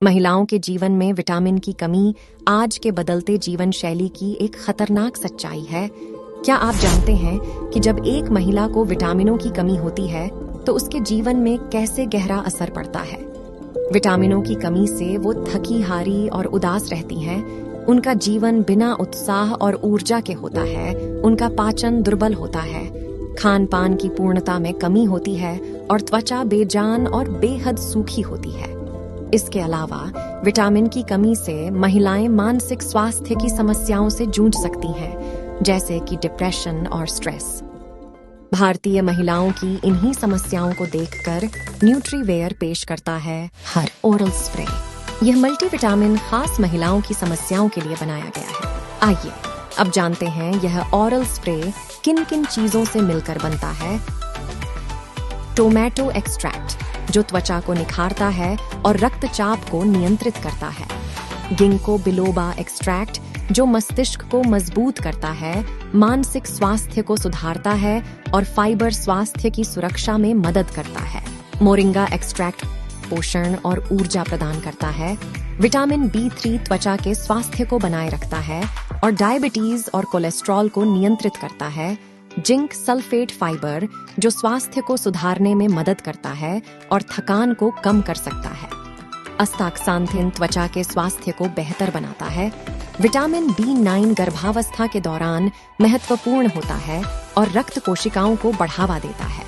महिलाओं के जीवन में विटामिन की कमी आज के बदलते जीवन शैली की एक खतरनाक सच्चाई है। क्या आप जानते हैं कि जब एक महिला को विटामिनों की कमी होती है तो उसके जीवन में कैसे गहरा असर पड़ता है। विटामिनों की कमी से वो थकी हारी और उदास रहती हैं। उनका जीवन बिना उत्साह और ऊर्जा के होता है। उनका पाचन दुर्बल होता है, खान पान की पूर्णता में कमी होती है और त्वचा बेजान और बेहद सूखी होती है। इसके अलावा विटामिन की कमी से महिलाएं मानसिक स्वास्थ्य की समस्याओं से जूझ सकती हैं, जैसे कि डिप्रेशन और स्ट्रेस। भारतीय महिलाओं की इन्हीं समस्याओं को देखकर न्यूट्रीवेयर पेश करता है हर ओरल स्प्रे। यह मल्टीविटामिन खास महिलाओं की समस्याओं के लिए बनाया गया है। आइए अब जानते हैं यह ओरल स्प्रे किन किन चीजों से मिलकर बनता है। टोमेटो एक्सट्रैक्ट, जो त्वचा को निखारता है और रक्तचाप को नियंत्रित करता है। गिंको बिलोबा एक्सट्रैक्ट, जो मस्तिष्क को मजबूत करता है, मानसिक स्वास्थ्य को सुधारता है और फाइबर स्वास्थ्य की सुरक्षा में मदद करता है। मोरिंगा एक्सट्रैक्ट पोषण और ऊर्जा प्रदान करता है। विटामिन B3 त्वचा के स्वास्थ्य को बनाए रखता है और डायबिटीज और कोलेस्ट्रॉल को नियंत्रित करता है। जिंक सल्फेट फाइबर, जो स्वास्थ्य को सुधारने में मदद करता है और थकान को कम कर सकता है। अस्ताक्सांथिन त्वचा के स्वास्थ्य को बेहतर बनाता है। विटामिन B9 गर्भावस्था के दौरान महत्वपूर्ण होता है और रक्त कोशिकाओं को बढ़ावा देता है।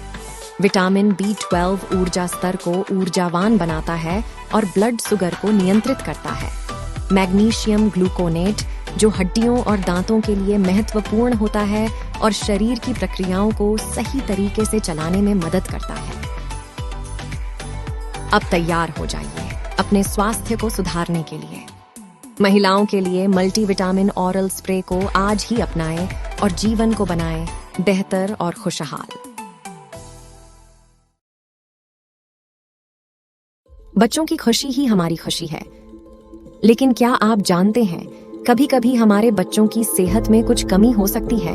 विटामिन B12 ऊर्जा स्तर को ऊर्जावान बनाता है और ब्लड शुगर को नियंत्रित करता है। मैग्नीशियम ग्लूकोनेट, जो हड्डियों और दांतों के लिए महत्वपूर्ण होता है और शरीर की प्रक्रियाओं को सही तरीके से चलाने में मदद करता है। अब तैयार हो जाइए अपने स्वास्थ्य को सुधारने के लिए। महिलाओं के लिए मल्टीविटामिन ओरल स्प्रे को आज ही अपनाएं और जीवन को बनाएं बेहतर और खुशहाल। बच्चों की खुशी ही हमारी खुशी है, लेकिन क्या आप जानते हैं कभी कभी हमारे बच्चों की सेहत में कुछ कमी हो सकती है।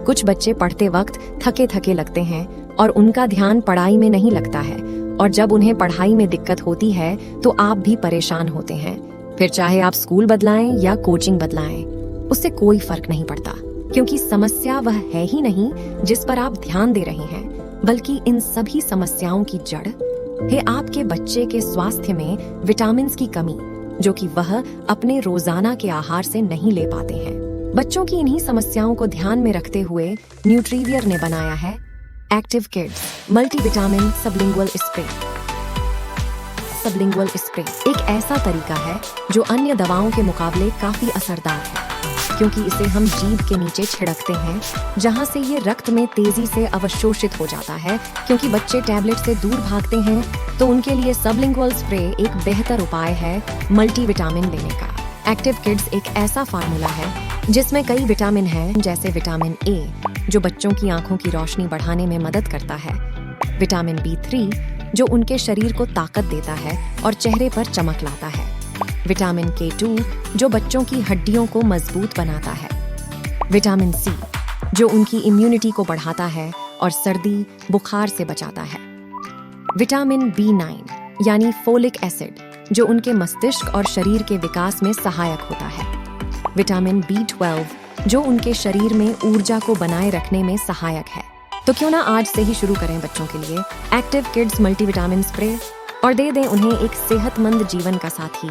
कुछ बच्चे पढ़ते वक्त थके थके लगते हैं और उनका ध्यान पढ़ाई में नहीं लगता है, और जब उन्हें पढ़ाई में दिक्कत होती है तो आप भी परेशान होते हैं। फिर चाहे आप स्कूल बदलाएं या कोचिंग बदलाएं, उससे कोई फर्क नहीं पड़ता, क्योंकि समस्या वह है ही नहीं जिस पर आप ध्यान दे रहे हैं, बल्कि इन सभी समस्याओं की जड़ है आपके बच्चे के स्वास्थ्य में विटामिन की कमी, जो कि वह अपने रोजाना के आहार से नहीं ले पाते हैं। बच्चों की इन्हीं समस्याओं को ध्यान में रखते हुए न्यूट्रीवियर ने बनाया है active kids multivitamin sublingual spray. Sublingual spray एक ऐसा तरीका है जो अन्य दवाओं के मुकाबले काफी असरदार है, क्योंकि इसे हम जीभ के नीचे छिड़कते हैं, जहां से ये रक्त में तेजी से अवशोषित हो जाता है। क्योंकि बच्चे टैबलेट से दूर भागते हैं, तो उनके लिए सबलिंगुअल स्प्रे एक बेहतर उपाय है मल्टीविटामिन लेने का। एक्टिव किड्स एक ऐसा फार्मूला है जिसमें कई विटामिन हैं, जैसे विटामिन A, जो बच्चों की आंखों की रोशनी बढ़ाने में मदद करता है। विटामिन B3, जो उनके शरीर को ताकत देता है और चेहरे पर चमक लाता है। विटामिन K2, जो बच्चों की हड्डियों को मजबूत बनाता है। विटामिन C, जो उनकी इम्यूनिटी को बढ़ाता है और सर्दी बुखार से बचाता है। विटामिन B9 यानी फोलिक एसिड, जो उनके मस्तिष्क और शरीर के विकास में सहायक होता है। विटामिन B12, जो उनके शरीर में ऊर्जा को बनाए रखने में सहायक है। तो क्यों ना आज से ही शुरू करें बच्चों के लिए एक्टिव किड्स मल्टीविटामिन स्प्रे और दे दें उन्हें एक सेहतमंद जीवन का साथी।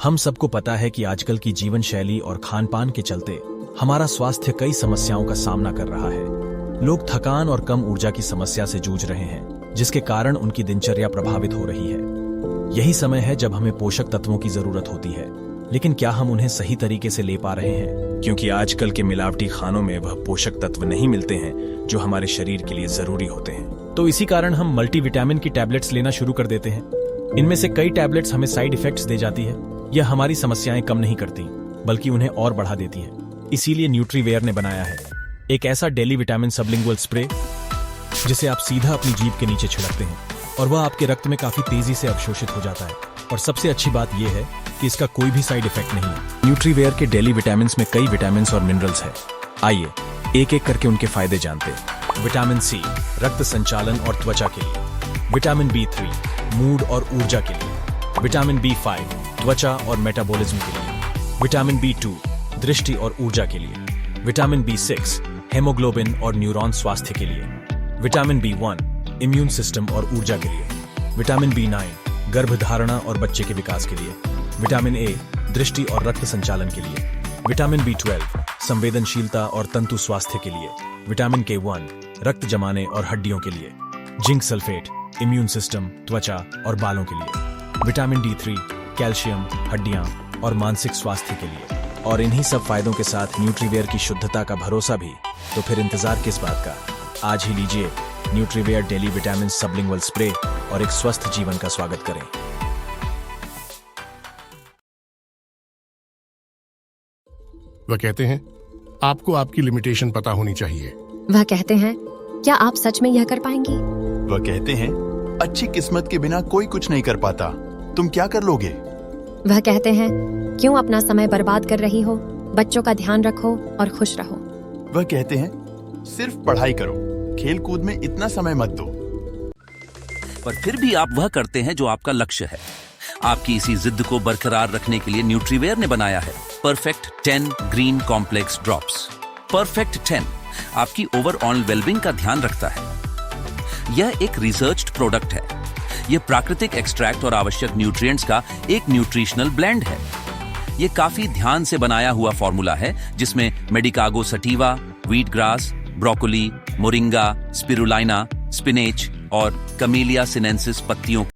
हम सबको पता है कि आजकल की जीवन शैली और खान पान के चलते हमारा स्वास्थ्य कई समस्याओं का सामना कर रहा है। लोग थकान और कम ऊर्जा की समस्या से जूझ रहे हैं, जिसके कारण उनकी दिनचर्या प्रभावित हो रही है। यही समय है जब हमें पोषक तत्वों की जरूरत होती है, लेकिन क्या हम उन्हें सही तरीके से ले पा रहे हैं? क्योंकि आजकल के मिलावटी खानों में वह पोषक तत्व नहीं मिलते हैं जो हमारे शरीर के लिए जरूरी होते हैं। तो इसी कारण हम मल्टीविटामिन की टैबलेट्स लेना शुरू कर देते हैं। इनमें से कई टैबलेट्स हमें साइड इफेक्ट्स दे जाती है। यह हमारी समस्याएं कम नहीं करती, बल्कि उन्हें और बढ़ा देती है। इसीलिए न्यूट्रीवेयर ने बनाया है एक ऐसा डेली विटामिन सबलिंगुअल स्प्रे, जिसे आप सीधा अपनी जीभ के नीचे छिड़कते हैं और वह आपके रक्त में काफी तेजी से अवशोषित हो जाता है। और सबसे अच्छी बात यह है कि इसका कोई भी साइड इफेक्ट नहीं है। न्यूट्रीवेयर के डेली विटामिन में कई विटामिन और मिनरल्स है। आइए एक एक करके उनके फायदे जानते हैं। विटामिन सी रक्त संचालन और त्वचा के लिए, विटामिन B3 मूड और ऊर्जा के लिए, विटामिन B5 त्वचा और मेटाबॉलिज्म के लिए, विटामिन B2 दृष्टि और ऊर्जा के लिए, विटामिन B6 हेमोग्लोबिन और न्यूरॉन स्वास्थ्य के लिए, विटामिन B1 इम्यून सिस्टम और ऊर्जा के लिए, विटामिन B9 गर्भधारणा और बच्चे के विकास के लिए, विटामिन ए दृष्टि और रक्त संचालन के लिए, विटामिन B12 संवेदनशीलता और तंतु स्वास्थ्य के लिए, विटामिन K1 रक्त जमाने और हड्डियों के लिए, जिंक सल्फेट इम्यून सिस्टम त्वचा और बालों के लिए, विटामिन D3 कैल्शियम हड्डियां और मानसिक स्वास्थ्य के लिए, और इन्हीं सब फायदों के साथ न्यूट्रीवेयर की शुद्धता का भरोसा भी। तो फिर इंतजार किस बात का, आज ही लीजिए न्यूट्रीवेयर डेली विटामिन सबलिंगुअल स्प्रे और एक स्वस्थ जीवन का स्वागत करें। वह कहते हैं आपको आपकी लिमिटेशन पता होनी चाहिए। वह कहते हैं क्या आप सच में यह कर पाएंगी? वह कहते हैं अच्छी किस्मत के बिना कोई कुछ नहीं कर पाता, तुम क्या कर लोगे? वह कहते हैं क्यों अपना समय बर्बाद कर रही हो, बच्चों का ध्यान रखो और खुश रहो। वह कहते हैं सिर्फ पढ़ाई करो, खेल कूद में इतना समय मत दो। पर फिर भी आप वह करते हैं जो आपका लक्ष्य है। आपकी इसी जिद को बरकरार रखने के लिए न्यूट्रीवेयर ने बनाया है perfect 10 green complex drops. Perfect 10 आपकी ओवरऑल वेलबींग का ध्यान रखता है। यह एक रिसर्च्ड प्रोडक्ट है। यह प्राकृतिक एक्सट्रैक्ट और आवश्यक न्यूट्रिएंट्स का एक न्यूट्रिशनल ब्लेंड है। यह काफी ध्यान से बनाया हुआ फॉर्मूला है जिसमें Medicago sativa, wheat grass, broccoli, moringa, spirulina, spinach और कमेलिया सिनेंसिस पत्तियों